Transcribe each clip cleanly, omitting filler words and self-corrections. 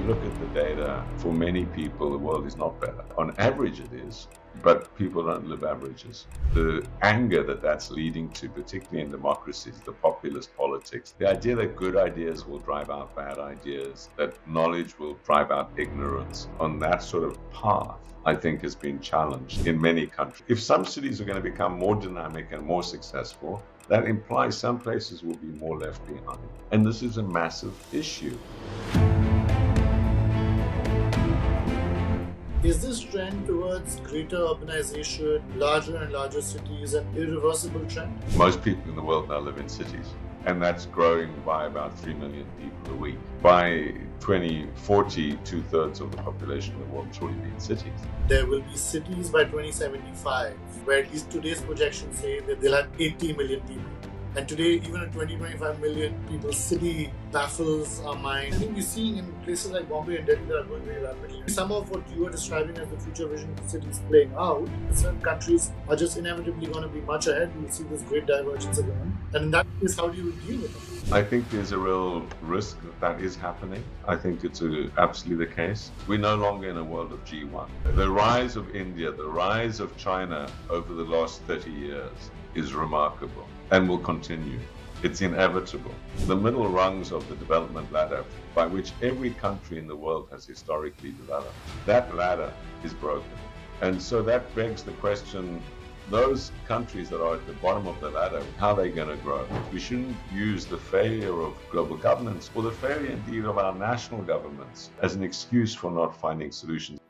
look at the data, for many people, the world is not better. On average, it is, but people don't live averages. The anger that that's leading to, particularly in democracies, the populist politics, the idea that good ideas will drive out bad ideas, that knowledge will drive out ignorance, on that sort of path, I think has been challenged in many countries. If some cities are going to become more dynamic and more successful, that implies some places will be more left behind. And this is a massive issue. Is this trend towards greater urbanization, larger and larger cities, an irreversible trend? Most people in the world now live in cities, and that's growing by about 3 million people a week. By 2040, 2/3 of the population of the world will surely be in cities. There will be cities by 2075, where at least today's projections say that they'll have 80 million people. And today, even at 20-25 million people, city baffles our mind. I think we're seeing in places like Bombay and Delhi that are growing very rapidly. Some of what you are describing as the future vision of cities playing out, certain countries are just inevitably going to be much ahead. We'll see this great divergence again. And in that case, how do you deal with it? I think there's a real risk that is happening. I think it's absolutely the case. We're no longer in a world of G1. The rise of India, the rise of China over the last 30 years is remarkable and will continue. It's inevitable. The middle rungs of the development ladder by which every country in the world has historically developed, that ladder is broken. And so that begs the question, those countries that are at the bottom of the ladder, how are they going to grow? We shouldn't use the failure of global governance or the failure indeed of our national governments as an excuse for not finding solutions.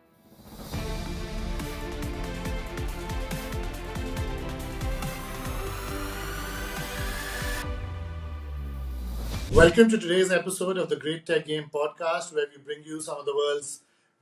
Welcome to today's episode of the Great Tech Game podcast, where we bring you some of the world's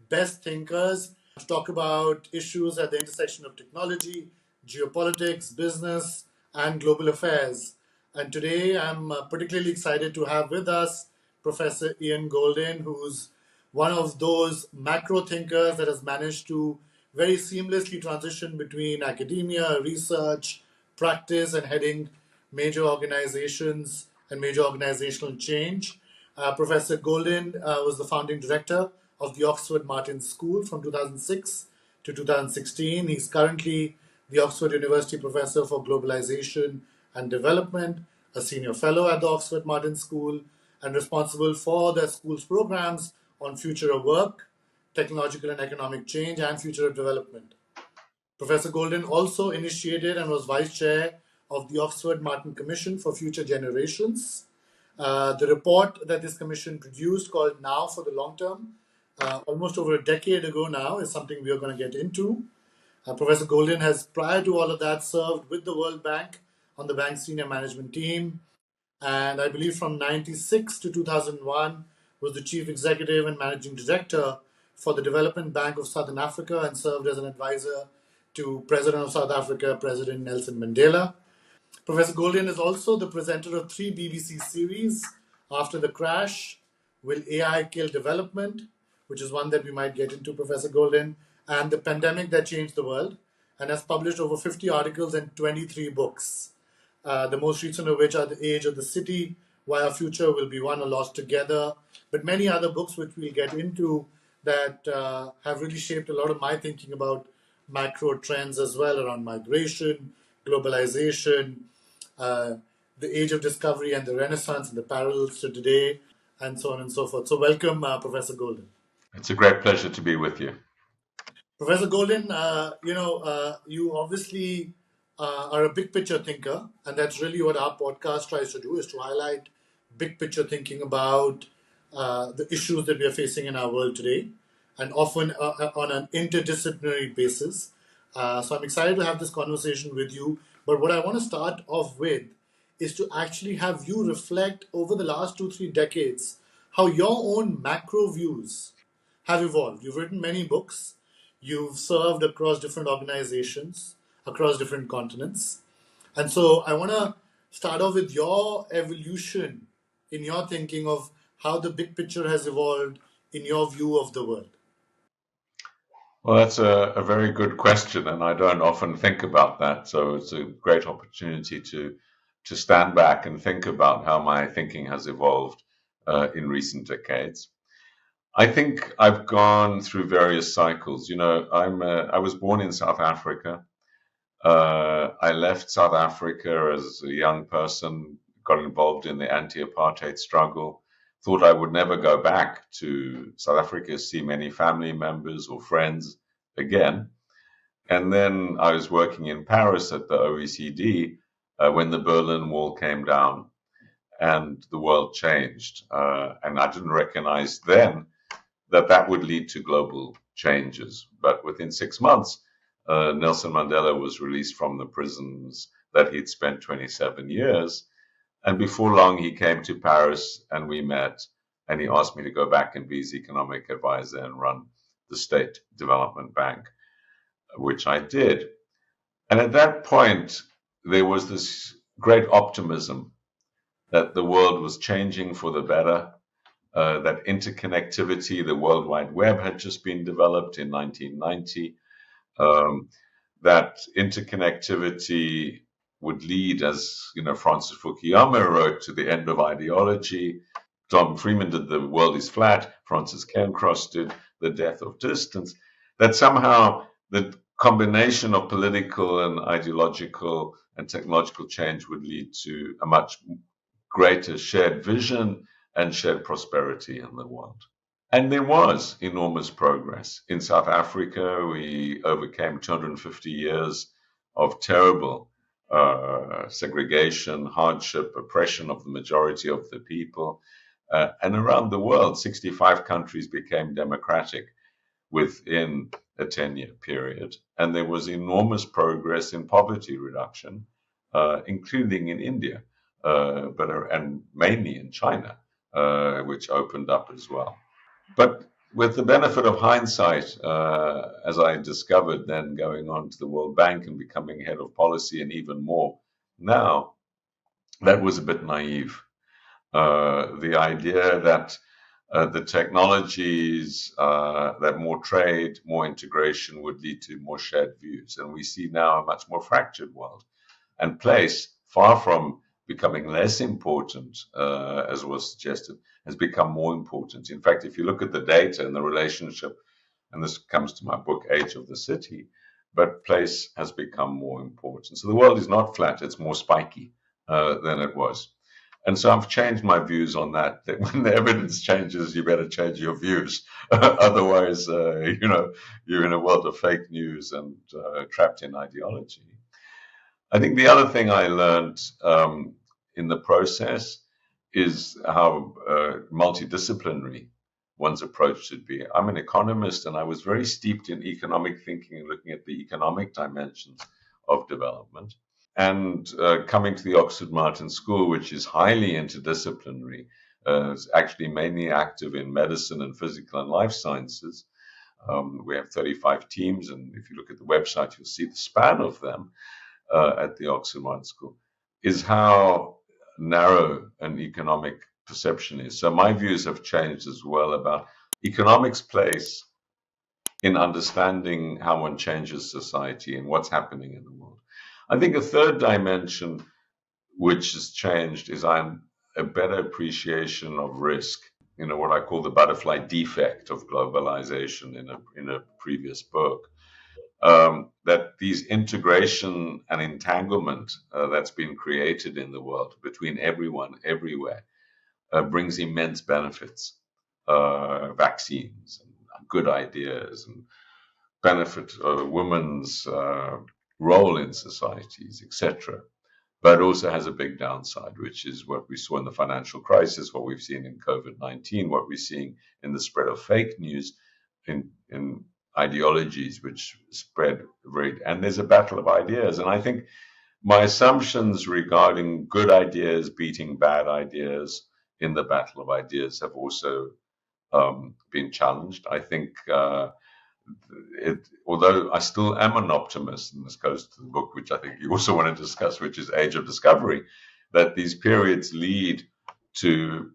best thinkers to talk about issues at the intersection of technology, geopolitics, business, and global affairs. And today I'm particularly excited to have with us Professor Ian Goldin, who's one of those macro thinkers that has managed to very seamlessly transition between academia, research, practice, and heading major organizations and major organizational change. Professor Goldin was the founding director of the Oxford Martin School from 2006 to 2016. He's currently the Oxford University Professor for Globalization and Development, a senior fellow at the Oxford Martin School, and responsible for the school's programs on future of work, technological and economic change, and future of development. Professor Goldin also initiated and was vice chair of the Oxford Martin Commission for Future Generations. The report that this commission produced, called Now for the Long Term, almost over a decade ago now, is something we are going to get into. Professor Goldin has, prior to all of that, served with the World Bank on the bank's senior management team. And I believe from 1996 to 2001 was the chief executive and managing director for the Development Bank of Southern Africa and served as an advisor to President of South Africa, President Nelson Mandela. Professor Goldin is also the presenter of 3 BBC series, After the Crash, Will AI Kill Development, which is one that we might get into, Professor Goldin, and The Pandemic That Changed the World, and has published over 50 articles and 23 books, the most recent of which are The Age of the City, Why Our Future Will Be Won or Lost Together, but many other books which we'll get into that have really shaped a lot of my thinking about macro trends as well around migration, globalization, the age of discovery and the Renaissance and the parallels to today, and so on and so forth. So welcome, Professor Goldin. It's a great pleasure to be with you. Professor Goldin, you obviously are a big picture thinker, and that's really what our podcast tries to do, is to highlight big picture thinking about the issues that we are facing in our world today, and often on an interdisciplinary basis. So I'm excited to have this conversation with you. But what I want to start off with is to actually have you reflect over the last 2-3 decades how your own macro views have evolved. You've written many books. You've served across different organizations, across different continents. And so I want to start off with your evolution in your thinking of how the big picture has evolved in your view of the world. Well, that's a very good question, and I don't often think about that. So it's a great opportunity to stand back and think about how my thinking has evolved in recent decades. I think I've gone through various cycles. I was born in South Africa. I left South Africa as a young person, got involved in the anti-apartheid struggle, thought I would never go back to South Africa, see many family members or friends again. And then I was working in Paris at the OECD when the Berlin Wall came down and the world changed. And I didn't recognize then that would lead to global changes. But within 6 months, Nelson Mandela was released from the prisons that he'd spent 27 years. And before long, he came to Paris and we met. And he asked me to go back and be his economic advisor and run the State Development Bank, which I did. And at that point, there was this great optimism that the world was changing for the better, that interconnectivity, the World Wide Web had just been developed in 1990, that interconnectivity would lead, as Francis Fukuyama wrote, to the end of ideology. Tom Freeman did The World is Flat. Francis Cairncross did The Death of Distance. That somehow the combination of political and ideological and technological change would lead to a much greater shared vision and shared prosperity in the world. And there was enormous progress. In South Africa, we overcame 250 years of terrible segregation, hardship, oppression of the majority of the people. And around the world, 65 countries became democratic within a 10-year period. And there was enormous progress in poverty reduction, including in India, and mainly in China, which opened up as well. But with the benefit of hindsight, as I discovered then going on to the World Bank and becoming head of policy and even more now, that was a bit naive. The idea that the technologies, that more trade, more integration would lead to more shared views. And we see now a much more fractured world. And place, far from becoming less important, as was suggested, has become more important. In fact, if you look at the data and the relationship, and this comes to my book, Age of the City, but place has become more important. So the world is not flat, it's more spiky than it was. And so I've changed my views on that when the evidence changes, you better change your views. Otherwise, you're in a world of fake news and trapped in ideology. I think the other thing I learned in the process is how multidisciplinary one's approach should be. I'm an economist, and I was very steeped in economic thinking and looking at the economic dimensions of development. And coming to the Oxford Martin School, which is highly interdisciplinary, is actually mainly active in medicine and physical and life sciences. We have 35 teams, and if you look at the website, you'll see the span of them at the Oxford Martin School, is how narrow an economic perception is. So my views have changed as well about economics' place in understanding how one changes society and what's happening in the world. I think a third dimension which has changed is I'm a better appreciation of risk. What I call the butterfly defect of globalization in a previous book. That these integration and entanglement that's been created in the world between everyone, everywhere, brings immense benefits. Vaccines, and good ideas, and benefit women's role in societies, etc. But it also has a big downside, which is what we saw in the financial crisis, what we've seen in COVID-19, what we're seeing in the spread of fake news, in ideologies which spread and there's a battle of ideas. And I think my assumptions regarding good ideas beating bad ideas in the battle of ideas have also been challenged. I think although I still am an optimist, and this goes to the book which I think you also want to discuss, which is Age of Discovery, that these periods lead to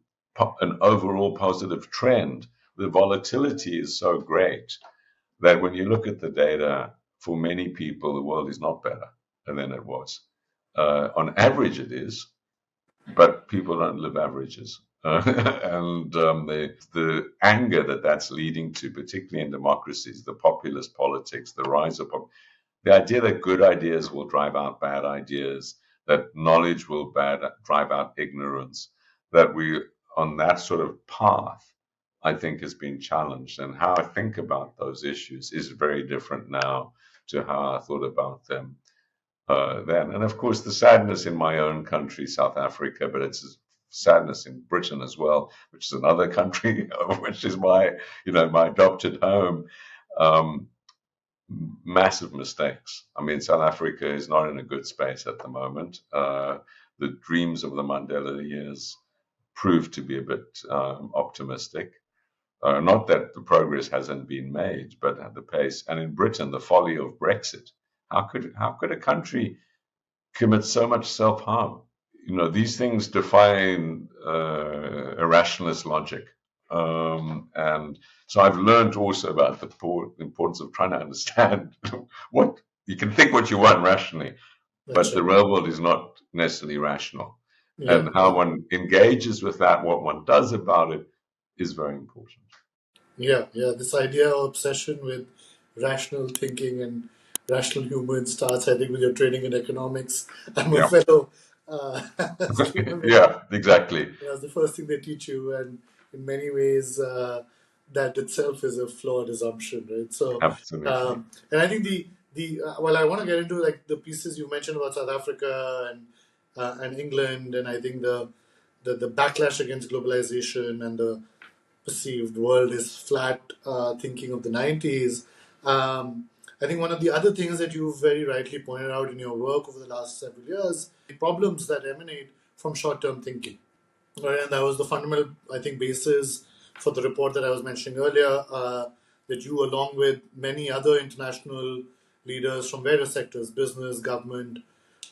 an overall positive trend. The volatility is so great that when you look at the data, for many people, the world is not better than it was. On average, it is, but people don't live averages. And the anger that that's leading to, particularly in democracies, the populist politics, the rise of the idea that good ideas will drive out bad ideas, that knowledge will drive out ignorance, that we on that sort of path, I think has been challenged. And how I think about those issues is very different now to how I thought about them then. And of course, the sadness in my own country, South Africa, but it's sadness in Britain as well, which is another country, which is my adopted home. Um, Massive mistakes. I mean, South Africa is not in a good space at the moment. The dreams of the Mandela years proved to be a bit optimistic. Not that the progress hasn't been made, but at the pace. And in Britain, the folly of Brexit. How could a country commit so much self harm? These things define irrationalist logic. And so I've learned also about the importance of trying to understand what you can think what you want rationally, That's but right. the real world is not necessarily rational. Yeah, And how one engages with that, what one does about it, is very important. yeah. This idea of obsession with rational thinking and rational humor starts, I think, with your training in economics. I'm a Yeah. fellow student of Yeah, exactly. That's the first thing they teach you, and in many ways, that itself is a flawed assumption, right? So, Absolutely. and I think well, I want to get into like the pieces you mentioned about South Africa and England, and I think the backlash against globalization and the perceived world is flat thinking of the 90s. I think one of the other things that you very rightly pointed out in your work over the last several years, the problems that emanate from short-term thinking. Right, and that was the fundamental, I think, basis for the report that I was mentioning earlier, that you, along with many other international leaders from various sectors, business, government,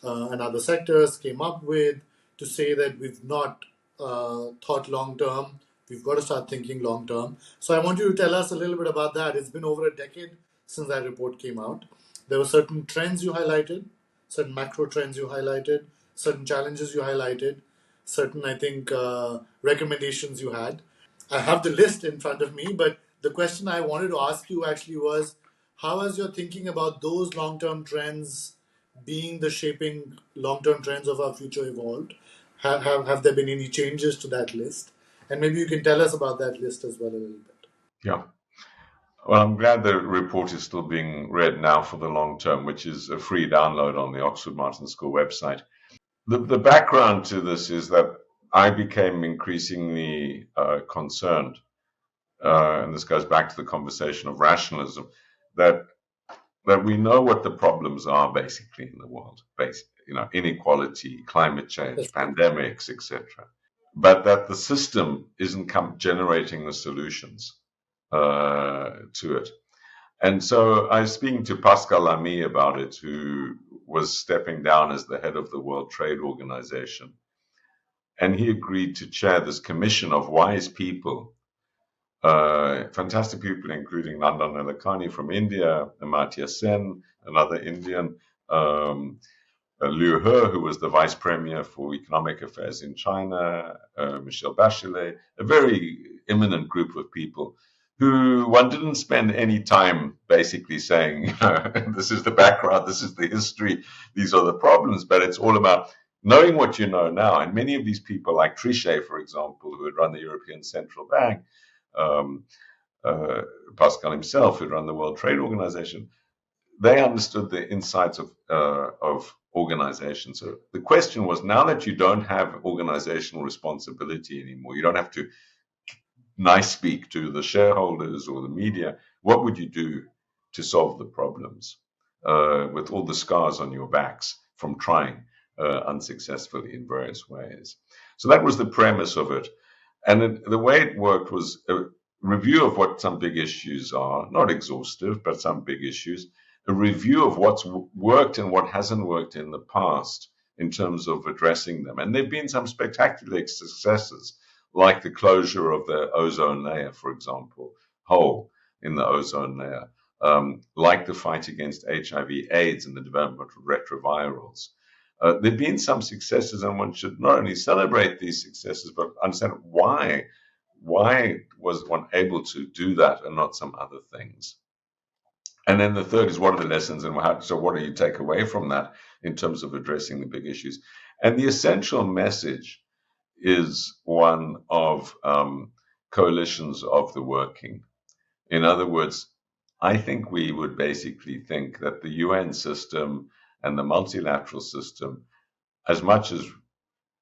and other sectors, came up with to say that we've not thought long term. We've got to start thinking long term. So I want you to tell us a little bit about that. It's been over a decade since that report came out. There were certain trends you highlighted, certain macro trends you highlighted, certain challenges you highlighted, certain, I think, recommendations you had. I have the list in front of me, but the question I wanted to ask you actually was, how has your thinking about those long-term trends being the shaping long-term trends of our future evolved? Have there been any changes to that list? And maybe you can tell us about that list as well a little bit. Yeah. Well, I'm glad the report is still being read now for the long term, which is a free download on the Oxford Martin School website. The background to this is that I became increasingly concerned, and this goes back to the conversation of rationalism, that we know what the problems are basically in the world, inequality, climate change, That's right. pandemics, etc. But that the system isn't generating the solutions to it. And so I was speaking to Pascal Lamy about it, who was stepping down as the head of the World Trade Organization. And he agreed to chair this commission of wise people, fantastic people, including Nandan Nilekani from India, Amartya Sen, another Indian, Liu He, who was the vice premier for economic affairs in China, Michelle Bachelet, a very eminent group of people who one didn't spend any time basically saying, this is the background, this is the history, these are the problems, but it's all about knowing what you know now. And many of these people, like Trichet, for example, who had run the European Central Bank, um, Pascal himself, who had run the World Trade Organization, they understood the insights of organization. So the question was, now that you don't have organizational responsibility anymore, you don't have to nice speak to the shareholders or the media, what would you do to solve the problems with all the scars on your backs from trying unsuccessfully in various ways? So that was the premise of it. And the way it worked was a review of what some big issues are, not exhaustive, but some big issues, a review of what's worked and what hasn't worked in the past in terms of addressing them. And there have been some spectacular successes, like the closure of the ozone layer, for example, hole in the ozone layer, like the fight against HIV/AIDS and the development of retrovirals. There have been some successes, and one should not only celebrate these successes, but understand why. Why was one able to do that and not some other things? And then the third is, what are the lessons, and so what do you take away from that in terms of addressing the big issues? And the essential message is one of coalitions of the working. In other words, I think we would basically think that the UN system and the multilateral system, as much as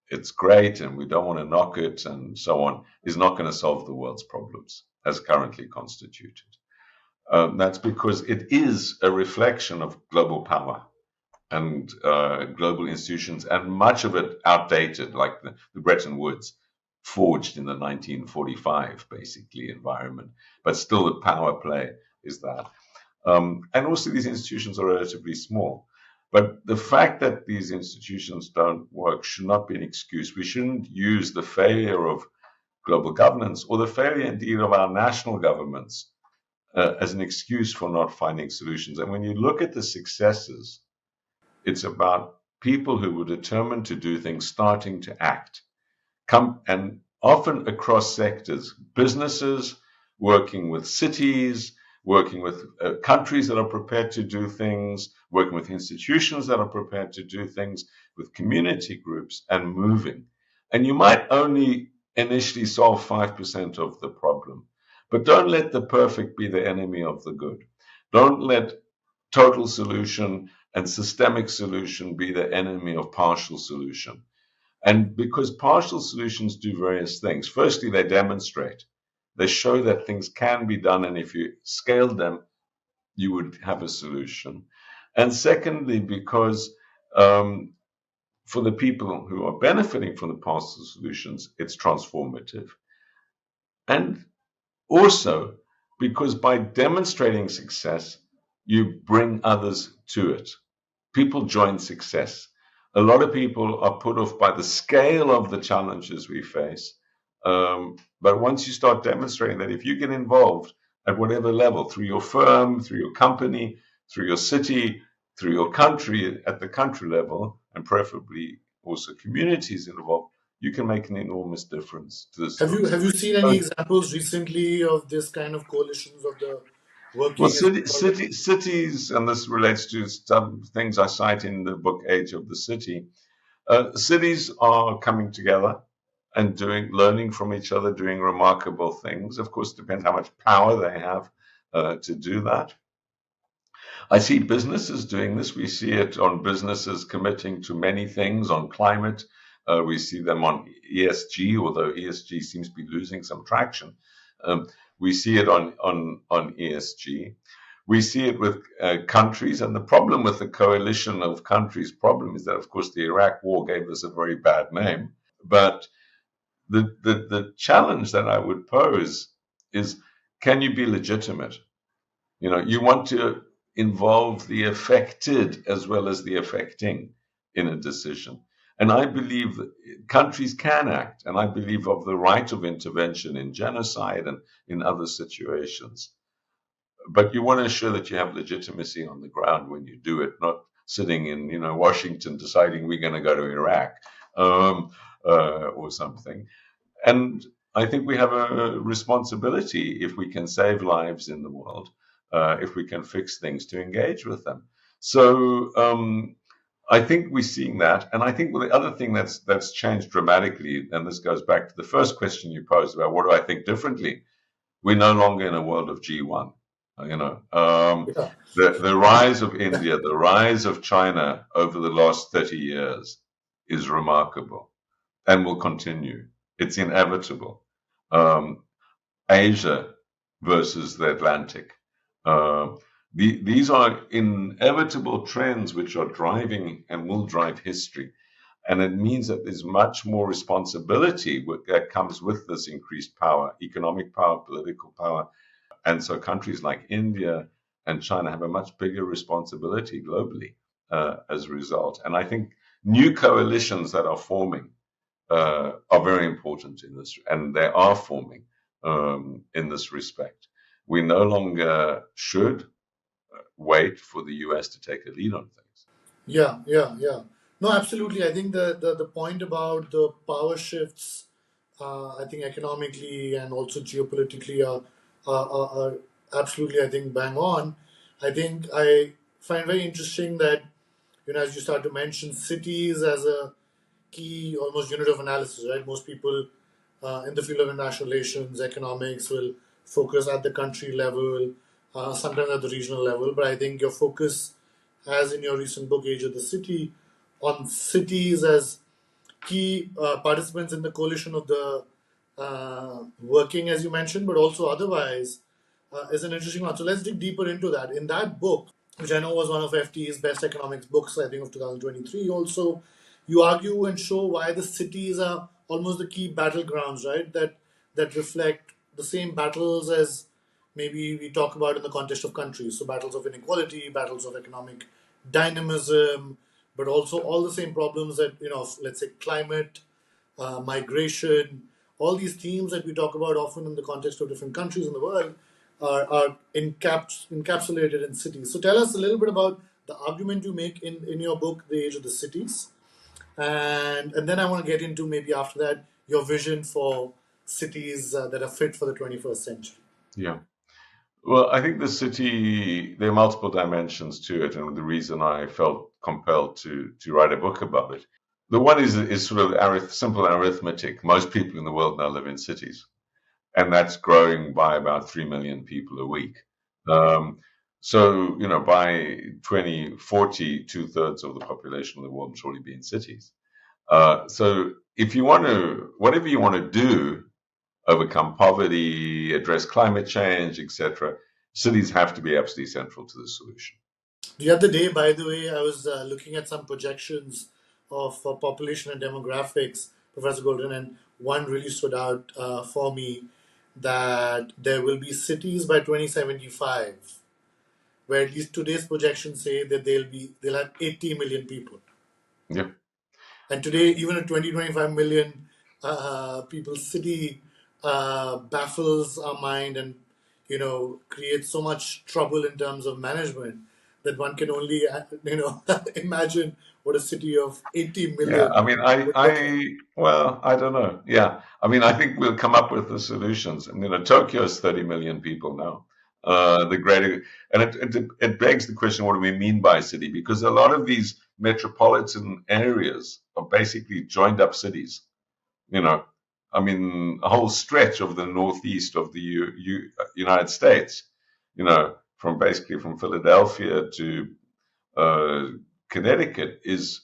it's great and we don't want to knock it and so on, is not going to solve the world's problems as currently constituted. That's because it is a reflection of global power and global institutions, and much of it outdated, like the Bretton Woods, forged in the 1945, basically, environment. But still the power play is that. And also these institutions are relatively small. But the fact that these institutions don't work should not be an excuse. We shouldn't use the failure of global governance or the failure indeed of our national governments as an excuse for not finding solutions. And when you look at the successes, it's about people who were determined to do things starting to act. And often across sectors, businesses working with cities, working with countries that are prepared to do things, working with institutions that are prepared to do things, with community groups, and moving. And you might only initially solve 5% of the problem, but don't let the perfect be the enemy of the good. Don't let total solution and systemic solution be the enemy of partial solution. And because partial solutions do various things. Firstly, they demonstrate. They show that things can be done, and if you scaled them, you would have a solution. And secondly, because for the people who are benefiting from the partial solutions, it's transformative. And also because by demonstrating success, you bring others to it. People join success. A lot of people are put off by the scale of the challenges we face. But once you start demonstrating that if you get involved at whatever level, through your firm, through your company, through your city, through your country, at the country level, and preferably also communities involved, you can make an enormous difference to this. Have you seen any examples recently of this kind of coalitions of the Well, working? cities, and this relates to some things I cite in the book Age of the City. Cities are coming together and learning from each other, doing remarkable things. Of course, it depends how much power they have to do that. I see businesses doing this. We see it on businesses committing to many things on climate. We see them on ESG, although ESG seems to be losing some traction. We see it on ESG. We see it with countries, and the problem with the coalition of countries problem is that, of course, the Iraq War gave this a very bad name. But the challenge that I would pose is, can you be legitimate? You want to involve the affected as well as the affecting in a decision. And I believe that countries can act, and I believe of the right of intervention in genocide and in other situations. But you want to ensure that you have legitimacy on the ground when you do it, not sitting in Washington deciding we're going to go to Iraq or something. And I think we have a responsibility, if we can save lives in the world, if we can fix things, to engage with them. So I think we're seeing that. And I think the other thing that's changed dramatically, and this goes back to the first question you posed about what do I think differently, we're no longer in a world of G1. The rise of India, the rise of China over the last 30 years is remarkable and will continue. It's inevitable. Asia versus the Atlantic. These are inevitable trends which are driving and will drive history. And it means that there's much more responsibility that comes with this increased power, economic power, political power. And so countries like India and China have a much bigger responsibility globally as a result. And I think new coalitions that are forming are very important in this, and they are forming in this respect. We no longer should wait for the US to take a lead on things. Yeah. No, No, absolutely. I think the point about the power shifts, I think economically and also geopolitically are absolutely, I think, bang on. I think I find very interesting that, as you start to mention cities as a key almost unit of analysis, right? Most people in the field of international relations, economics will focus at the country level, sometimes at the regional level. But I think your focus, as in your recent book, Age of the City, on cities as key participants in the coalition of the working, as you mentioned, but also otherwise, is an interesting one. So let's dig deeper into that. In that book, which I know was one of FT's best economics books, I think of 2023, also, you argue and show why the cities are almost the key battlegrounds, right? That reflect the same battles as maybe we talk about in the context of countries. So battles of inequality, battles of economic dynamism, but also all the same problems that, let's say climate, migration, all these themes that we talk about often in the context of different countries in the world are encapsulated in cities. So tell us a little bit about the argument you make in your book, The Age of the Cities. And then I want to get into maybe after that your vision for cities that are fit for the 21st century. Yeah. Well, I think the city, there are multiple dimensions to it, and the reason I felt compelled to write a book about it. The one is sort of simple arithmetic. Most people in the world now live in cities, and that's growing by about 3 million people a week. Um, so, by 2040, two-thirds of the population of the world will surely be in cities. So if you want to, whatever you want to do, overcome poverty, address climate change, etc., cities have to be absolutely central to the solution. The other day, by the way, I was looking at some projections of population and demographics, Professor Goldin, and one really stood out for me that there will be cities by 2075, where at least today's projections say that they'll have 80 million people. Yeah. And today, even a 20, 25 million people city baffles our mind and, creates so much trouble in terms of management that one can only, imagine what a city of 80 Yeah, million I mean, would look like. well, I don't know. Yeah, I mean, I think we'll come up with the solutions. And, Tokyo is 30 million people now. The greater, and it begs the question, what do we mean by city? Because a lot of these metropolitan areas are basically joined up cities. You know, I mean, a whole stretch of the northeast of the United States, from Philadelphia to uh, Connecticut is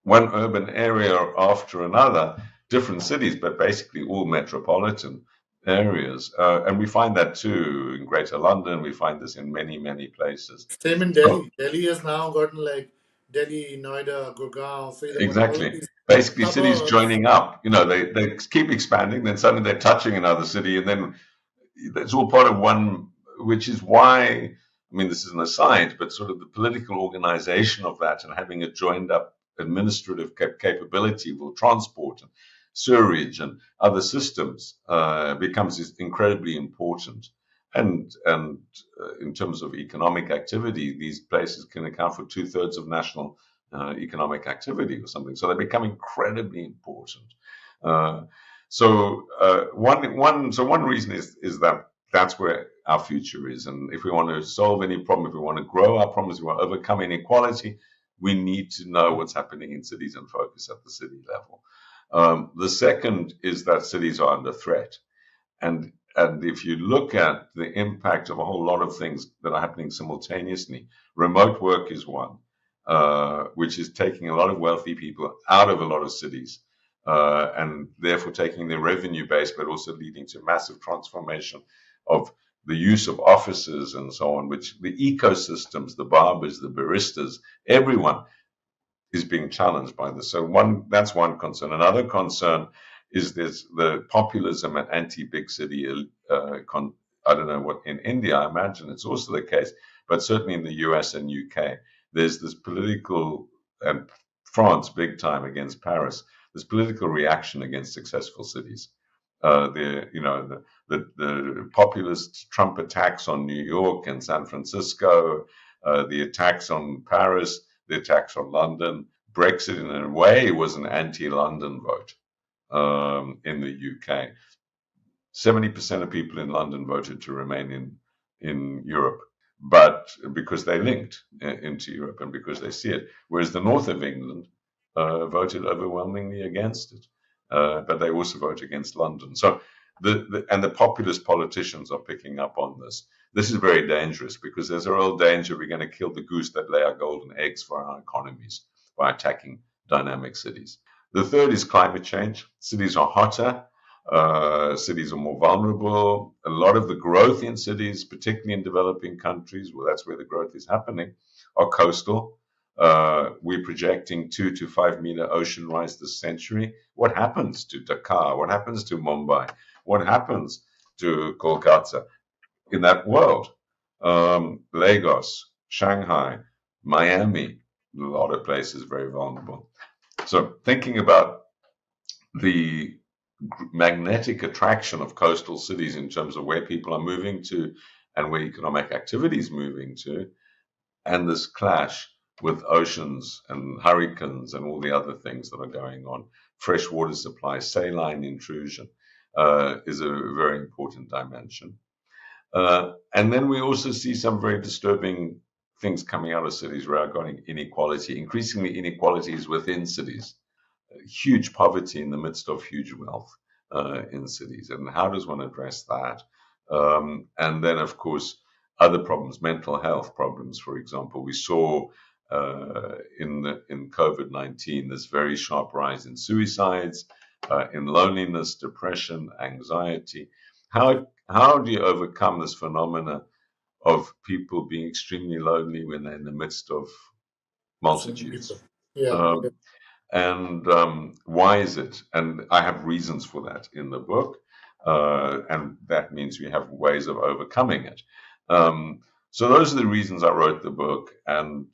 one urban area after another, different cities, but basically all metropolitan areas. And we find that too in Greater London. We find this in many, many places. Same in So, Delhi. Delhi has now gotten like Delhi, Noida, Gurgaon, Faridabad, all of exactly. these Basically, cities suburbs. joining up. They keep expanding, then suddenly they're touching another city, and then it's all part of one, which is why, I mean, this is an aside, but sort of the political organization of that and having a joined up administrative capability for transport and sewerage and other systems becomes incredibly important. And in terms of economic activity, these places can account for two-thirds of national economic activity or something. So they become incredibly important. Uh, one reason is that that's where our future is, and if we want to solve any problem, if we want to grow our problems, if we want to overcome inequality, we need to know what's happening in cities and focus at the city level. The second is that cities are under threat, and if you look at the impact of a whole lot of things that are happening simultaneously, remote work is one, which is taking a lot of wealthy people out of a lot of cities and therefore taking their revenue base, but also leading to massive transformation of the use of offices and so on, which the ecosystems, the barbers, the baristas, everyone is being challenged by this. So that's one concern. Another concern is this the populism and anti-big city. I don't know what in India. I imagine it's also the case, but certainly in the US and UK, there's this political and France big time against Paris. This political reaction against successful cities. The populist Trump attacks on New York and San Francisco, the attacks on Paris, the attacks on London, Brexit, in a way, was an anti-London vote in the UK. 70% of people in London voted to remain in Europe, but because they linked into Europe and because they see it. Whereas the north of England voted overwhelmingly against it, but they also vote against London. So the populist politicians are picking up on this. This is very dangerous because there's a real danger we're going to kill the goose that lay our golden eggs for our economies by attacking dynamic cities. The third is climate change. Cities are hotter. Cities are more vulnerable. A lot of the growth in cities, particularly in developing countries, well, that's where the growth is happening, are coastal. We're projecting 2 to 5 meter ocean rise this century. What happens to Dakar? What happens to Mumbai? What happens to Kolkata in that world? Lagos, Shanghai, Miami, a lot of places very vulnerable. So thinking about the magnetic attraction of coastal cities in terms of where people are moving to and where economic activity is moving to, and this clash with oceans and hurricanes and all the other things that are going on, fresh water supply, saline intrusion is a very important dimension. And then we also see some very disturbing things coming out of cities regarding inequality, increasingly inequalities within cities, huge poverty in the midst of huge wealth in cities. And how does one address that? And then, of course, other problems, mental health problems, for example. We saw in COVID-19 this very sharp rise in suicides, in loneliness, depression, anxiety. How do you overcome this phenomena of people being extremely lonely when they're in the midst of multitudes? Yeah. Um, and why is it? And I have reasons for that in the book, and that means we have ways of overcoming it. So those are the reasons I wrote the book, and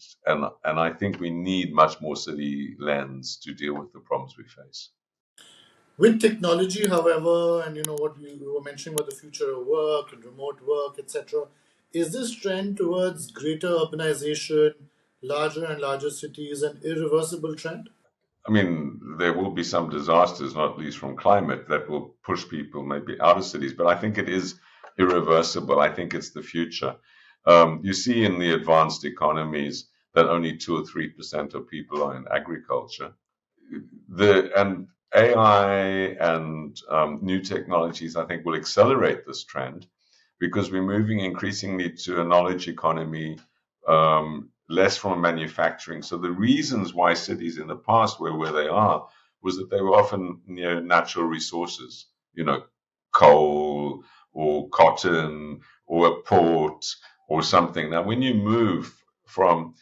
I think we need much more city lens to deal with the problems we face. With technology, however, and what we were mentioning about the future of work and remote work, etc., is this trend towards greater urbanization, larger and larger cities, an irreversible trend? I mean, there will be some disasters, not least from climate, that will push people maybe out of cities, but I think it is irreversible. I think it's the future. You see in the advanced economies that only 2 or 3% of people are in agriculture. And AI and new technologies, I think, will accelerate this trend because we're moving increasingly to a knowledge economy, less from manufacturing. So the reasons why cities in the past were where they are was that they were often near natural resources, coal or cotton or a port or something. Now, when you move from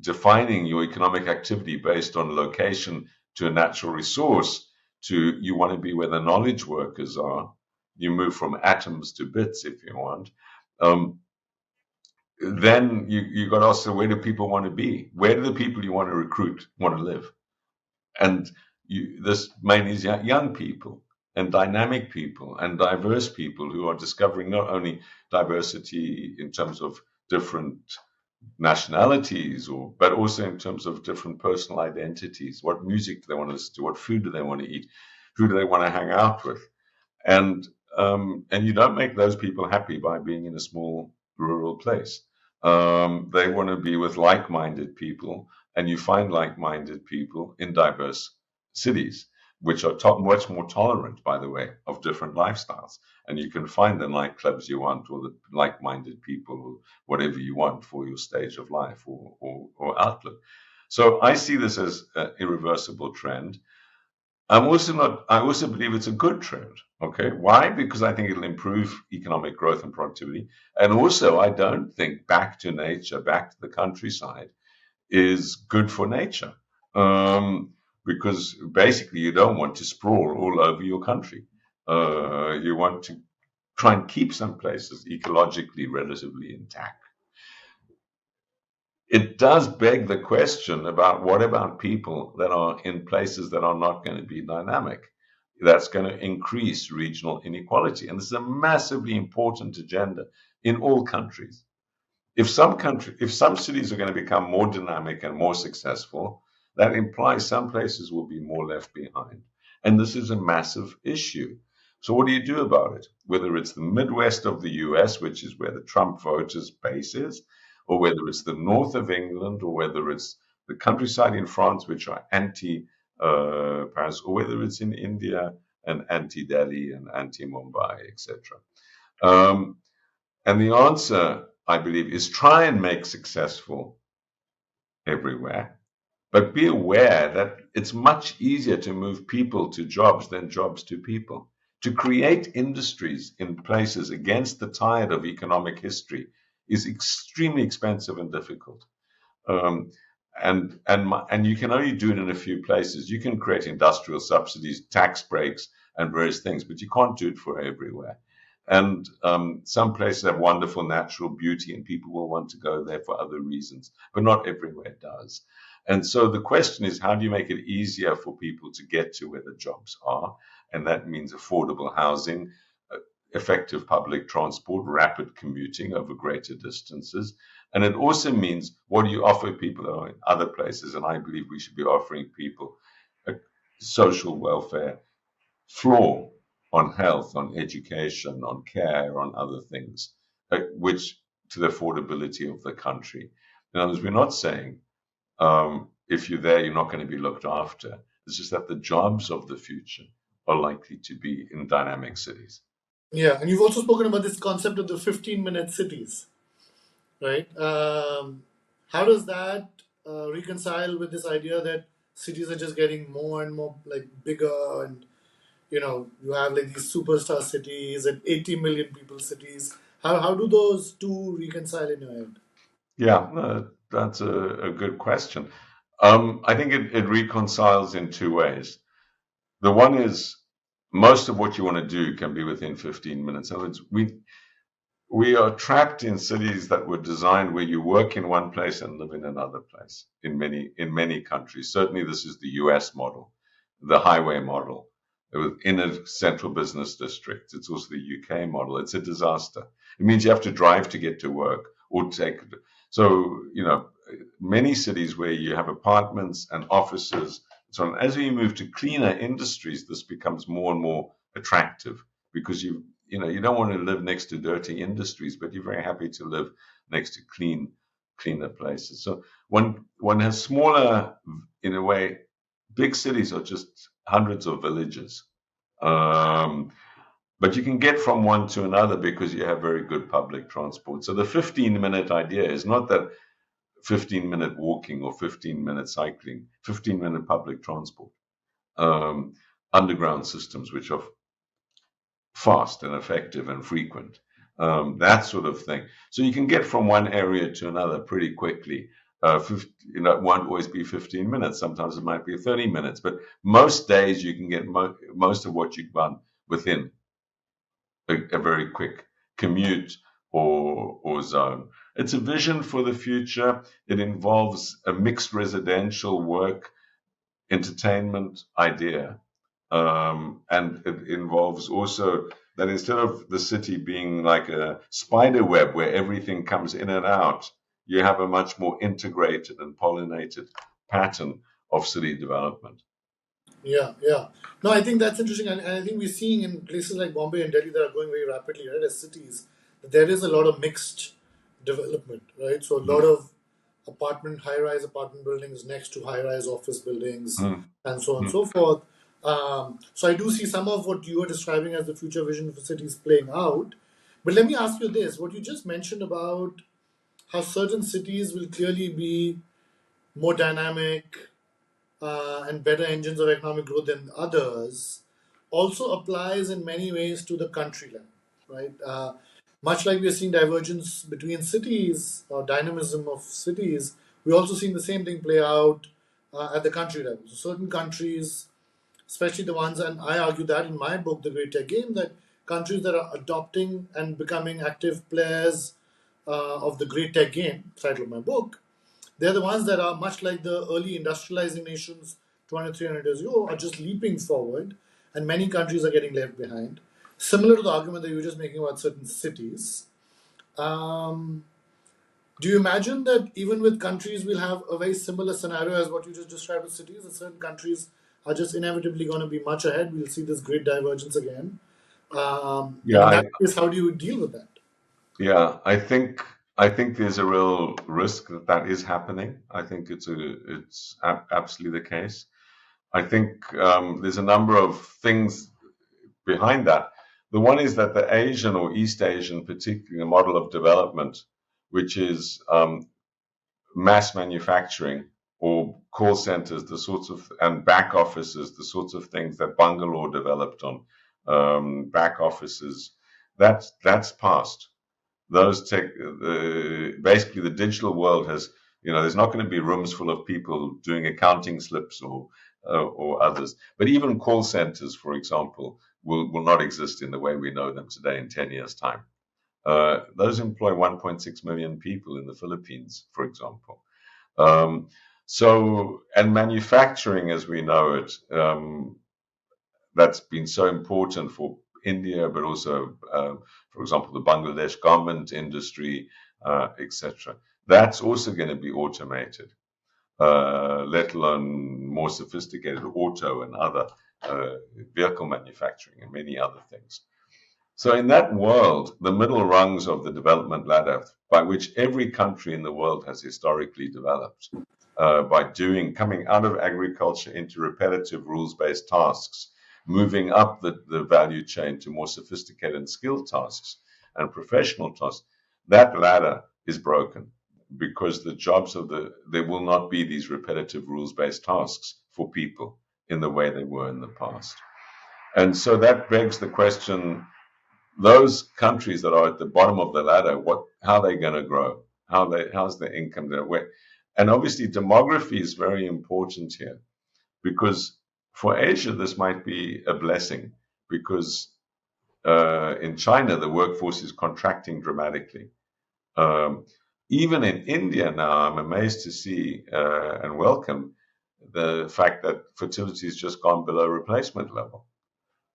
defining your economic activity based on location to a natural resource to you want to be where the knowledge workers are, you move from atoms to bits if you want. Then you got to ask, where do people want to be? Where do the people you want to recruit want to live? And this mainly is young people and dynamic people and diverse people who are discovering not only diversity in terms of different nationalities, but also in terms of different personal identities. What music do they want to listen to? What food do they want to eat? Who do they want to hang out with? And you don't make those people happy by being in a small rural place. They want to be with like-minded people, and you find like-minded people in diverse cities, which are much more tolerant, by the way, of different lifestyles. And you can find the nightclubs you want, or the like-minded people, or whatever you want for your stage of life or outlook. So I see this as an irreversible trend. I also believe it's a good trend. Okay. Why? Because I think it'll improve economic growth and productivity. And also, I don't think back to nature, back to the countryside is good for nature. Because basically you don't want to sprawl all over your country. You want to try and keep some places ecologically relatively intact. It does beg the question about what about people that are in places that are not going to be dynamic? That's going to increase regional inequality. And this is a massively important agenda in all countries. if some cities are going to become more dynamic and more successful, that implies some places will be more left behind. And this is a massive issue. So what do you do about it? Whether it's the Midwest of the US, which is where the Trump voters' base is, or whether it's the north of England, or whether it's the countryside in France, which are anti Paris, or whether it's in India and anti Delhi and anti Mumbai, etc. And the answer, I believe, is try and make successful everywhere, but be aware that it's much easier to move people to jobs than jobs to people. To create industries in places against the tide of economic history is extremely expensive and difficult. Um, and you can only do it in a few places. You can create industrial subsidies, tax breaks, and various things, but you can't do it for everywhere. And some places have wonderful natural beauty, and people will want to go there for other reasons, but not everywhere does. And so the question is, how do you make it easier for people to get to where the jobs are? And that means affordable housing, effective public transport, rapid commuting over greater distances. And it also means, what do you offer people in other places? And I believe we should be offering people a social welfare floor on health, on education, on care, on other things, which to the affordability of the country. In other words, we're not saying if you're there, you're not going to be looked after. It's just that the jobs of the future are likely to be in dynamic cities. Yeah, and you've also spoken about this concept of the 15-minute cities, right? How does that reconcile with this idea that cities are just getting more and more like bigger, and you have like these superstar cities and 80 million people cities? How do those two reconcile in your head? Yeah, no, that's a good question. I think it reconciles in two ways. The one is most of what you want to do can be within 15 minutes. In other words, we are trapped in cities that were designed where you work in one place and live in another place in many countries. Certainly, this is the US model, the highway model in a central business district. It's also the UK model. It's a disaster. It means you have to drive to get to work or take. So, many cities where you have apartments and offices. So as we move to cleaner industries, this becomes more and more attractive because you don't want to live next to dirty industries, but you're very happy to live next to cleaner places. So one has smaller, in a way, big cities are just hundreds of villages. But you can get from one to another because you have very good public transport. So the 15-minute idea is not that 15-minute walking or 15-minute cycling, 15-minute public transport, underground systems which are fast and effective and frequent, that sort of thing. So you can get from one area to another pretty quickly. It won't always be 15 minutes. Sometimes it might be 30 minutes, but most days you can get most of what you want within a very quick commute or zone. It's a vision for the future. It involves a mixed residential work entertainment idea. And it involves also that instead of the city being like a spider web where everything comes in and out, you have a much more integrated and pollinated pattern of city development. Yeah, yeah. No, I think that's interesting, and I think we're seeing in places like Bombay and Delhi that are growing very rapidly, right, as cities, that there is a lot of mixed development, right? So a lot of high-rise apartment buildings next to high-rise office buildings, Mm, and so on and mm, so forth. So I do see some of what you are describing as the future vision for cities playing out. But let me ask you this: what you just mentioned about how certain cities will clearly be more dynamic and better engines of economic growth than others also applies in many ways to the country level, right? Much like we are seeing divergence between cities or dynamism of cities, we're also seeing the same thing play out at the country level. So certain countries, especially the ones, and I argue that in my book, The Great Tech Game, that countries that are adopting and becoming active players of the Great Tech Game, title of my book, they're the ones that are much like the early industrializing nations 200, 300 years ago, are just leaping forward, and many countries are getting left behind. Similar to the argument that you were just making about certain cities. Um, Do you imagine that even with countries, we'll have a very similar scenario as what you just described with cities? That certain countries are just inevitably going to be much ahead. We'll see this great divergence again. And Yeah, in that case, how do you deal with that? yeah, I think there's a real risk that that is happening. I think it's absolutely the case. I think there's a number of things behind that. The one is that the Asian or East Asian, particularly model of development, which is mass manufacturing or call centers, the sorts of and back offices, the sorts of things that Bangalore developed on back offices, that's past. Those tech, basically the digital world has, there's not going to be rooms full of people doing accounting slips or others. But even call centers, for example, will not exist in the way we know them today in 10 years' time. Those employ 1.6 million people in the Philippines, for example. Um, and manufacturing as we know it, that's been so important for India, but also, for example, the Bangladesh garment industry, etc. That's also going to be automated, let alone more sophisticated auto and other vehicle manufacturing and many other things. So in that world, the middle rungs of the development ladder, by which every country in the world has historically developed, by coming out of agriculture into repetitive rules-based tasks, moving up the value chain to more sophisticated and skilled tasks and professional tasks, that ladder is broken because there will not be these repetitive rules-based tasks for people in the way they were in the past. And so that begs the question, those countries that are at the bottom of the ladder, how are they going to grow? How's their income there? And obviously, demography is very important here because for Asia, this might be a blessing because in China, the workforce is contracting dramatically. Um, Even in India now, I'm amazed to see and welcome the fact that fertility has just gone below replacement level.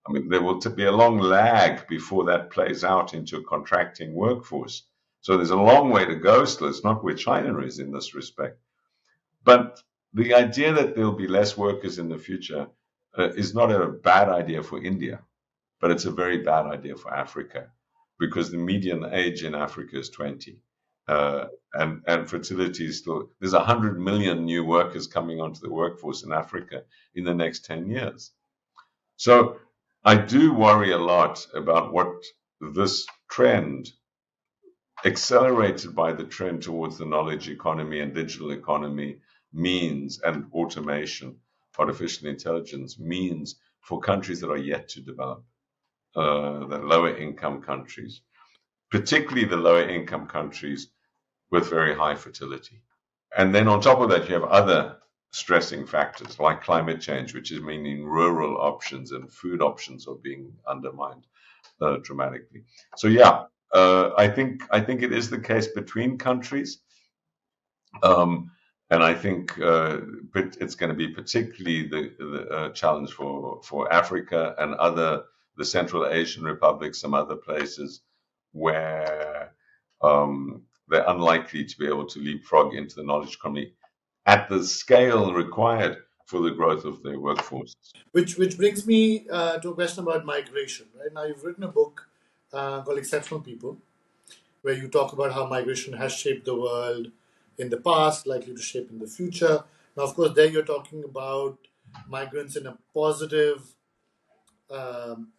I mean, there will be a long lag before that plays out into a contracting workforce. So there's a long way to go still. It's not where China is in this respect. But the idea that there'll be less workers in the future is not a bad idea for India, but it's a very bad idea for Africa because the median age in Africa is 20. And fertility is still, there's 100 million new workers coming onto the workforce in Africa in the next 10 years. So I do worry a lot about what this trend, accelerated by the trend towards the knowledge economy and digital economy, means, and automation, artificial intelligence means for countries that are yet to develop, the lower income countries, particularly the lower income countries with very high fertility. And then on top of that, you have other stressing factors like climate change, which is meaning rural options and food options are being undermined dramatically. So yeah, I think it is the case between countries, and I think it's going to be particularly the challenge for Africa and the Central Asian republics, some other places where they're unlikely to be able to leapfrog into the knowledge economy at the scale required for the growth of their workforce. Which brings me to a question about migration. Right now, you've written a book called Exceptional People, where you talk about how migration has shaped the world in the past, likely to shape in the future. Now, of course, there you're talking about migrants in a positive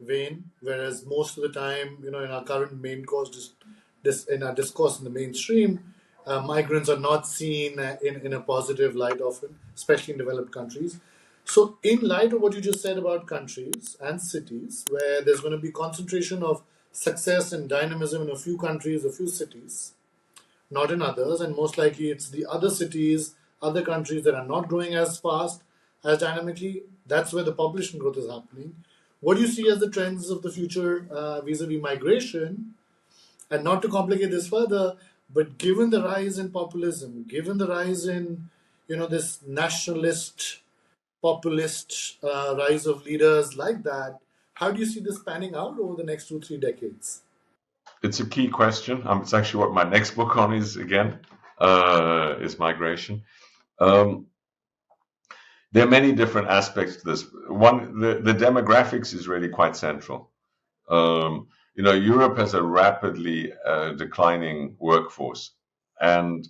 vein, whereas most of the time, in our current main course, in our discourse in the mainstream, migrants are not seen in a positive light often, especially in developed countries. So, in light of what you just said about countries and cities, where there's going to be concentration of success and dynamism in a few countries, a few cities, not in others, and most likely it's the other cities, other countries that are not growing as fast, as dynamically. That's where the population growth is happening. What do you see as the trends of the future vis-a-vis migration? And not to complicate this further, but given the rise in populism, given the rise in this nationalist, populist rise of leaders like that, how do you see this panning out over the next 2-3 decades? It's a key question. It's actually what my next book on is again. is migration. Um, there are many different aspects to this. One, the demographics is really quite central. Europe has a rapidly declining workforce, and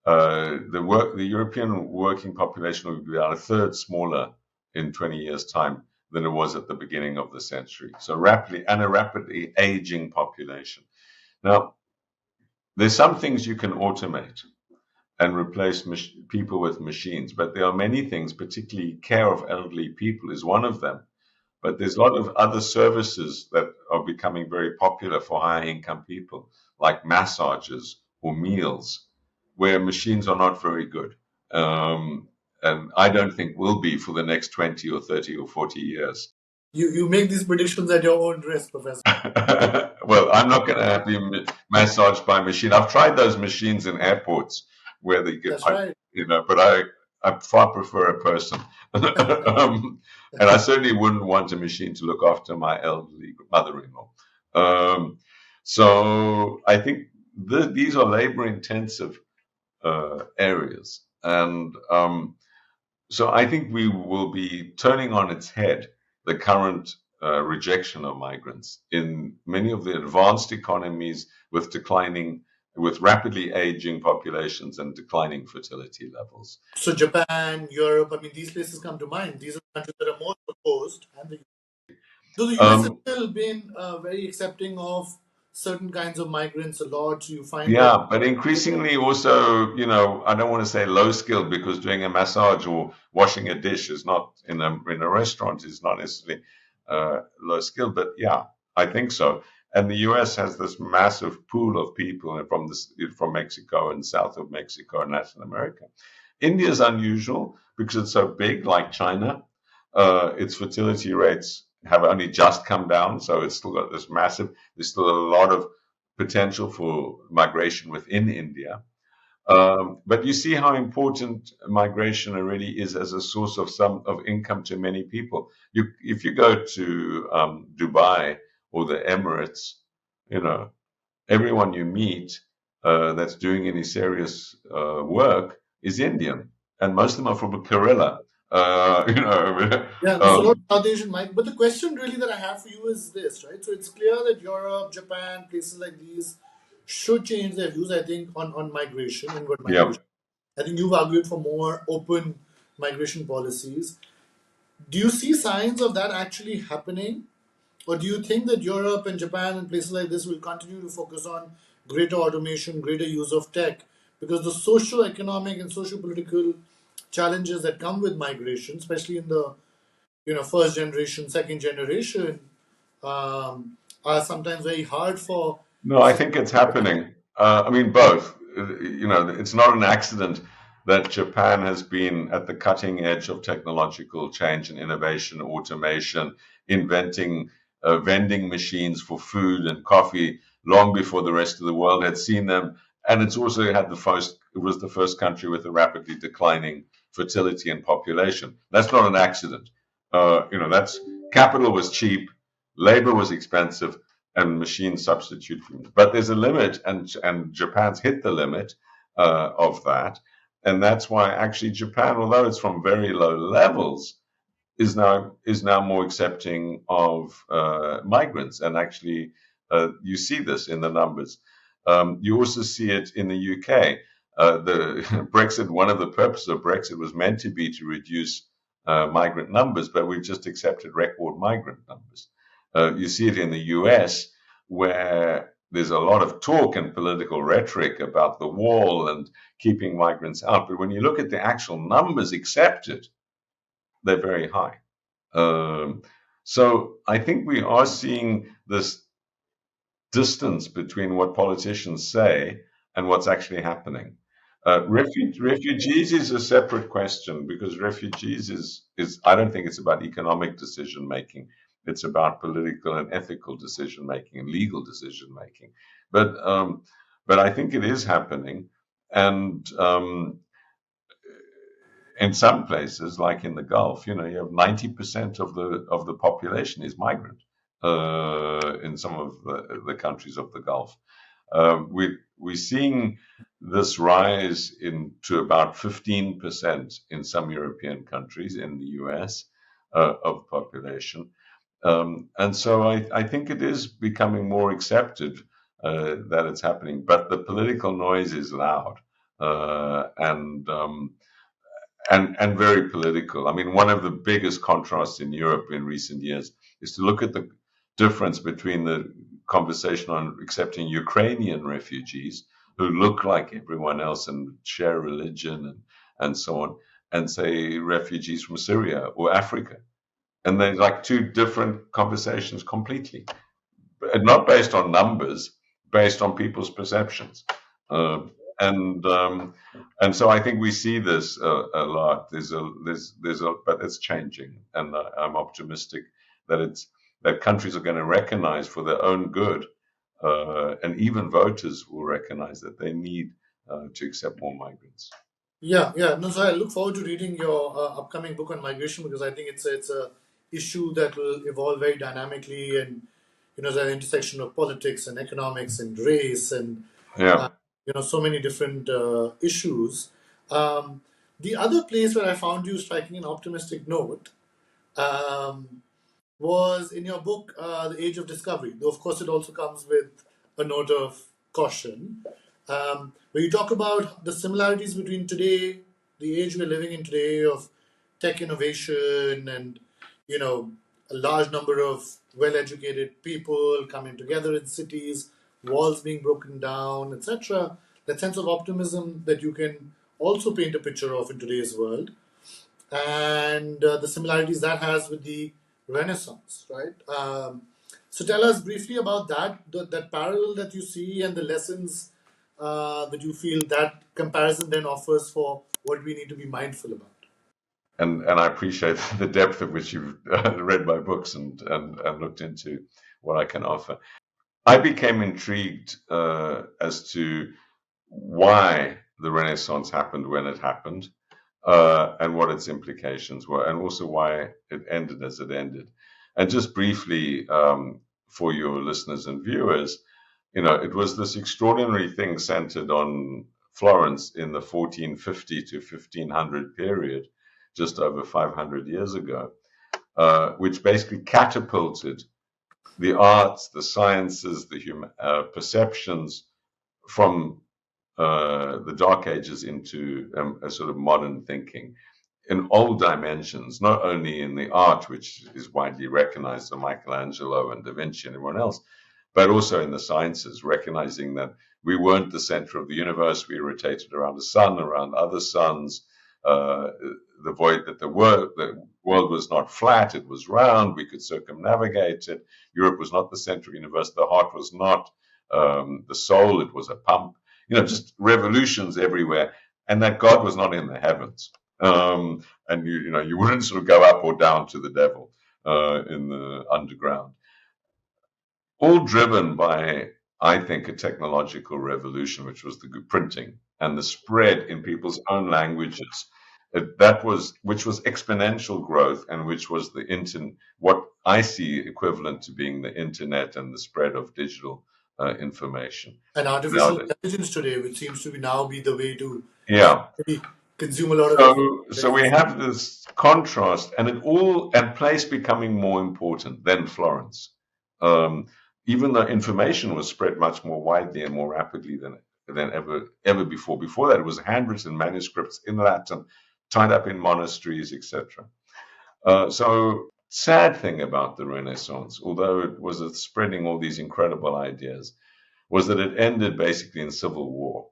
the European working population will be about a third smaller in 20 years' time than it was at the beginning of the century. So a rapidly aging population. Now, there's some things you can automate and replace people with machines, but there are many things, particularly care of elderly people is one of them. But there's a lot of other services that are becoming very popular for high income people, like massages or meals, where machines are not very good. And I don't think will be for the next 20 or 30 or 40 years. You make these predictions at your own risk, Professor. Well, I'm not going to have you massaged by a machine. I've tried those machines in airports where they get, That's right. but I far prefer a person. And I certainly wouldn't want a machine to look after my elderly mother-in-law. So I think these are labor-intensive areas. And so I think we will be turning on its head the current rejection of migrants in many of the advanced economies with rapidly aging populations and declining fertility levels. So Japan, Europe, I mean, these places come to mind. These are the countries that are most opposed. So the US has still been very accepting of certain kinds of migrants a lot. So you find Yeah, but increasingly also, I don't want to say low skilled because doing a massage or washing a dish is not in a restaurant is not necessarily low skilled. But yeah, I think so. And the US has this massive pool of people from Mexico and south of Mexico and Latin America. India is unusual because it's so big, like China. Its fertility rates have only just come down, so it's still got this massive. There's still a lot of potential for migration within India. But you see how important migration really is as a source of income to many people. If you go to Dubai or the Emirates, everyone you meet that's doing any serious work is Indian, and most of them are from Kerala. yeah, there's a lot of South Asian migrants. But the question really that I have for you is this, right? So it's clear that Europe, Japan, places like these should change their views, I think, on migration, inward migration. I think you've argued for more open migration policies. Do you see signs of that actually happening? Or do you think that Europe and Japan and places like this will continue to focus on greater automation, greater use of tech? Because the social, economic, and social political challenges that come with migration, especially in the first generation, second generation, are sometimes very hard for. No, I think it's happening. I mean, both. It's not an accident that Japan has been at the cutting edge of technological change and innovation, automation, inventing vending machines for food and coffee long before the rest of the world had seen them. And it's also it was the first country with a rapidly declining fertility and population. That's not an accident. That's capital was cheap, labor was expensive, and machines substitute for it. But there's a limit, and Japan's hit the limit of that. And that's why actually Japan, although it's from very low levels, is now more accepting of migrants. And actually, you see this in the numbers. You also see it in the UK. The Brexit, one of the purposes of Brexit was meant to be to reduce migrant numbers, but we've just accepted record migrant numbers. You see it in the US, where there's a lot of talk and political rhetoric about the wall and keeping migrants out. But when you look at the actual numbers accepted, they're very high. So I think we are seeing this distance between what politicians say and what's actually happening. Refugees is a separate question because refugees is I don't think it's about economic decision making. It's about political and ethical decision making and legal decision making. But I think it is happening, and in some places, like in the Gulf, you have 90% of the population is migrant in some of the countries of the Gulf. we're seeing this rise to about 15% in some European countries, in the US, of population. And so I think it is becoming more accepted that it's happening, but the political noise is loud and very political. I mean, one of the biggest contrasts in Europe in recent years is to look at the difference between the conversation on accepting Ukrainian refugees who look like everyone else and share religion and so on, and say refugees from Syria or Africa. And they're like two different conversations completely, not based on numbers, based on people's perceptions. Uh, and so I think we see this a lot. But it's changing, and I'm optimistic that countries are going to recognize for their own good, and even voters will recognize that they need to accept more migrants. Yeah, yeah. No, so I look forward to reading your upcoming book on migration, because I think it's a issue that will evolve very dynamically, and the intersection of politics and economics and race and Yeah. so many different issues. Um, the other place where I found you striking an optimistic note um, was in your book, The Age of Discovery. Though, of course, it also comes with a note of caution, where you talk about the similarities between today, the age we're living in today of tech innovation and, a large number of well-educated people coming together in cities, walls being broken down, etc. That sense of optimism that you can also paint a picture of in today's world, and the similarities that has with the Renaissance, right? So tell us briefly about that parallel that you see and the lessons that you feel that comparison then offers for what we need to be mindful about. And I appreciate the depth at which you've read my books and looked into what I can offer. I became intrigued as to why the Renaissance happened when it happened, and what its implications were, and also why it ended as it ended. And just briefly, for your listeners and viewers, it was this extraordinary thing centered on Florence in the 1450 to 1500 period, just over 500 years ago, which basically catapulted the arts, the sciences, the perceptions from the Dark Ages into a sort of modern thinking in all dimensions, not only in the art, which is widely recognized by Michelangelo and Da Vinci and everyone else, but also in the sciences, recognizing that we weren't the center of the universe. We rotated around the sun, around other suns. The world was not flat; it was round. We could circumnavigate it. Europe was not the center of the universe. The heart was not the soul; it was a pump. Just revolutions everywhere, and that God was not in the heavens. And you wouldn't sort of go up or down to the devil in the underground. All driven by, I think, a technological revolution, which was the printing and the spread in people's own languages. Which was exponential growth, and which was what I see equivalent to being the internet and the spread of digital information. And artificial intelligence today, which seems to be now be the way to Yeah. consume a lot of So we have this contrast, and place becoming more important than Florence. Even though information was spread much more widely and more rapidly than ever before. Before that, it was handwritten manuscripts in Latin, tied up in monasteries, etc. So sad thing about the Renaissance, although it was spreading all these incredible ideas, was that it ended basically in civil war,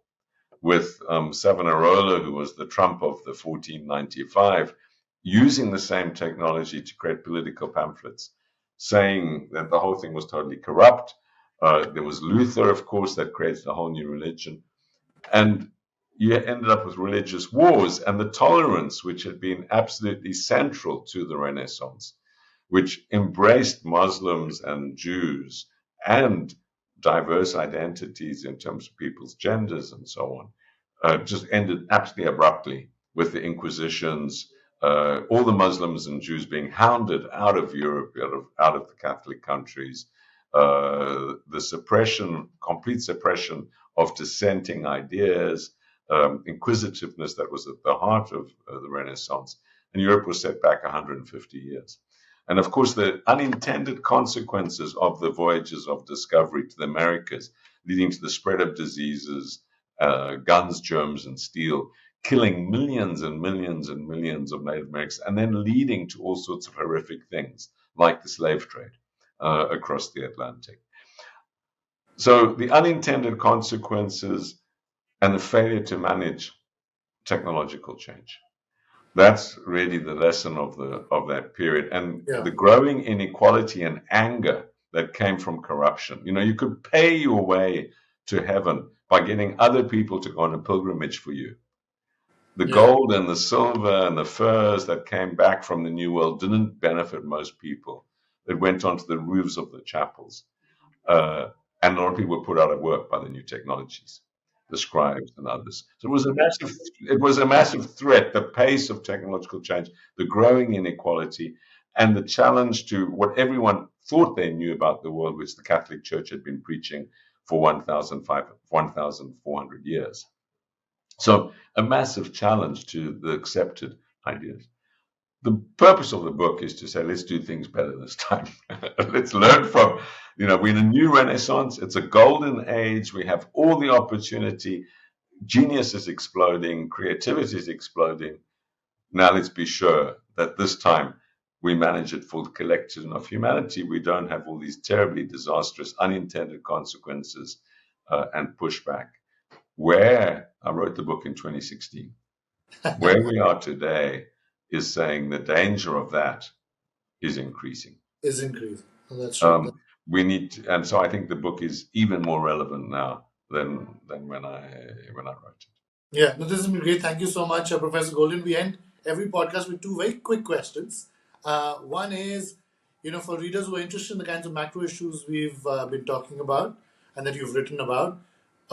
with Savonarola, who was the Trump of the 1495, using the same technology to create political pamphlets, saying that the whole thing was totally corrupt. There was Luther, of course, that created a whole new religion. And you ended up with religious wars, and the tolerance, which had been absolutely central to the Renaissance, which embraced Muslims and Jews and diverse identities in terms of people's genders and so on, just ended absolutely abruptly with the Inquisitions, all the Muslims and Jews being hounded out of Europe, out of the Catholic countries, the complete suppression of dissenting ideas, inquisitiveness that was at the heart of the Renaissance. And Europe was set back 150 years. And of course, the unintended consequences of the voyages of discovery to the Americas, leading to the spread of diseases, guns, germs, and steel, killing millions and millions and millions of Native Americans, and then leading to all sorts of horrific things like the slave trade across the Atlantic. So the unintended consequences and the failure to manage technological change. That's really the lesson of that period, and the growing inequality and anger that came from corruption. You could pay your way to heaven by getting other people to go on a pilgrimage for you. The gold and the silver and the furs that came back from the New World didn't benefit most people. It went onto the roofs of the chapels, and a lot of people were put out of work by the new technologies, the scribes and others. So it was a massive threat, the pace of technological change, the growing inequality, and the challenge to what everyone thought they knew about the world, which the Catholic Church had been preaching for 1,400 years. So a massive challenge to the accepted ideas. The purpose of the book is to say, let's do things better this time. Let's learn from, we're in a new Renaissance. It's a golden age. We have all the opportunity. Genius is exploding. Creativity is exploding. Now let's be sure that this time we manage it for the collection of humanity. We don't have all these terribly disastrous unintended consequences and pushback. Where I wrote the book in 2016, where we are today is saying the danger of that is increasing. Oh, that's true. We need to, and so I think the book is even more relevant now than when I wrote it. Yeah, no, this has been great. Thank you so much, Professor Goldin. We end every podcast with two very quick questions. One is, for readers who are interested in the kinds of macro issues we've been talking about and that you've written about,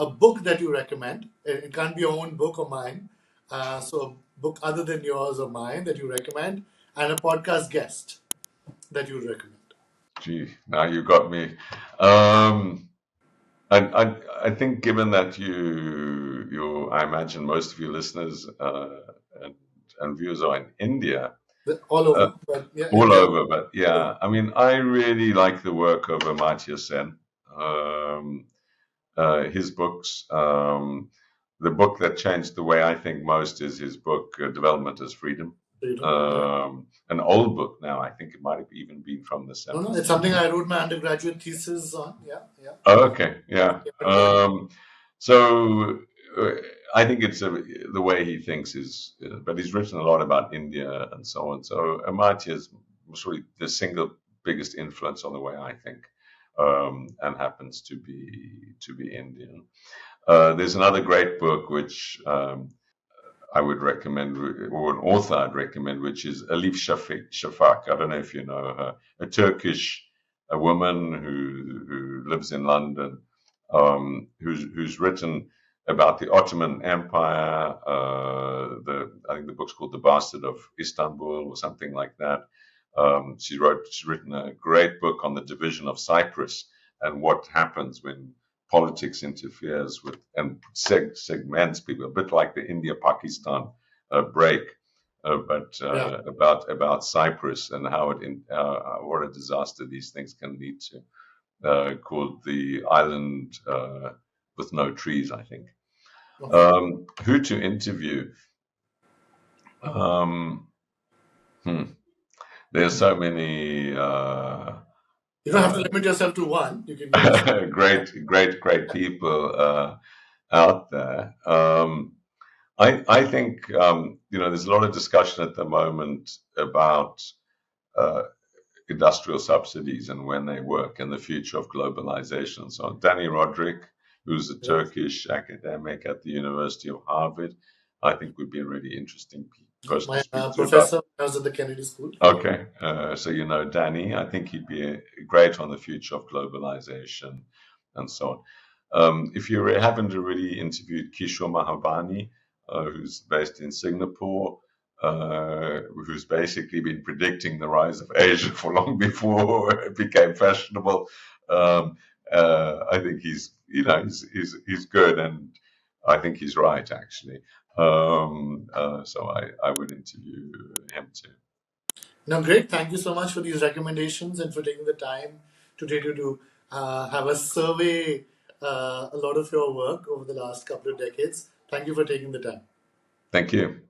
a book that you recommend. It can't be your own book or mine. So a book other than yours or mine that you recommend, and a podcast guest that you would recommend. Gee, now you got me. I think given that I imagine most of your listeners and viewers are in India. All over. But yeah. I mean, I really like the work of Amartya Sen. His books. The book that changed the way I think most is his book, Development as Freedom. An old book now. I think it might have even been from the 70s. No, it's something I wrote my undergraduate thesis on. Yeah. Oh, okay, yeah. So I think it's the way he thinks is, but he's written a lot about India and so on. So Amartya is really the single biggest influence on the way I think, and happens to be Indian. There's another great book which I would recommend, or an author I'd recommend, which is Elif Shafak. I don't know if you know her, a Turkish woman who lives in London, who's written about the Ottoman Empire. I think the book's called The Bastard of Istanbul or something like that. She's written a great book on the division of Cyprus and what happens when politics interferes with and segments people, a bit like the India-Pakistan break, but about Cyprus and how what a disaster these things can lead to, called The Island with No Trees, I think. Who to interview? There's so many. You don't have to limit yourself to one. You can great people out there. I think there's a lot of discussion at the moment about industrial subsidies and when they work and the future of globalization. So Danny Roderick, who's a Turkish academic at the University of Harvard, I think would be a really interesting person to speak to. Professor was at the Kennedy School. Okay, so Danny. I think he'd be great on the future of globalization and so on. If you haven't already interviewed Kishore Mahbubani, who's based in Singapore, who's basically been predicting the rise of Asia for long before it became fashionable, I think he's he's good, and I think he's right actually. So I would interview him too. Now, great. Thank you so much for these recommendations and for taking the time today to have us survey a lot of your work over the last couple of decades. Thank you for taking the time. Thank you.